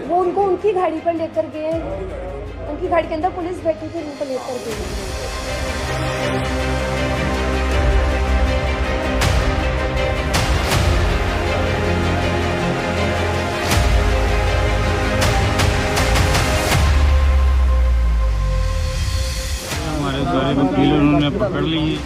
वो उनको उनकी गाड़ी पर लेकर गए, उनकी गाड़ी के अंदर पुलिस बैठी थी, उनको लेकर गए। हमारे सारे वकील उन्होंने पकड़ लिए।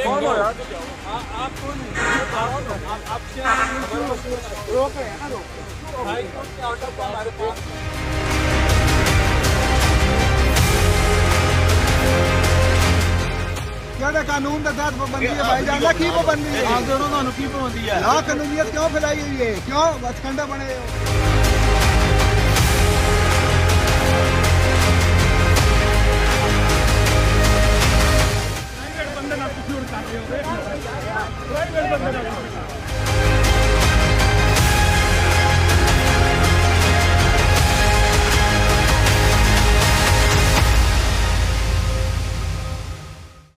कौन हो यार? आप कौन? आप क्या रोक रहे हैं ना? रोक हाई कोर्ट के ऑर्डर को हमारे पास ਕਿਹੜੇ ਕਾਨੂੰਨ ਦੇ ਤਹਿਤ ਪਾਬੰਦੀ ਹੈ ਭਾਈਜਾਨ ਦਾ ਕੀ ਪਾਬੰਦੀ ਹੈ? ਆਪ ਦੋਨੋਂ ਤੁਹਾਨੂੰ ਕੀ ਪਾਉਂਦੀ ਹੈ? ਲਾ ਕਾਨੂੰਨੀਅਤ ਕਿਉਂ ਫੈਲਾਈ ਹੋਈ ਹੈ? ਕਿਉਂ ਬਚਕੰਡਾ ਬਣੇ ਹੋ? प्राइवेट बंदे ना कुछ कर रहे हो प्राइवेट बंदे ना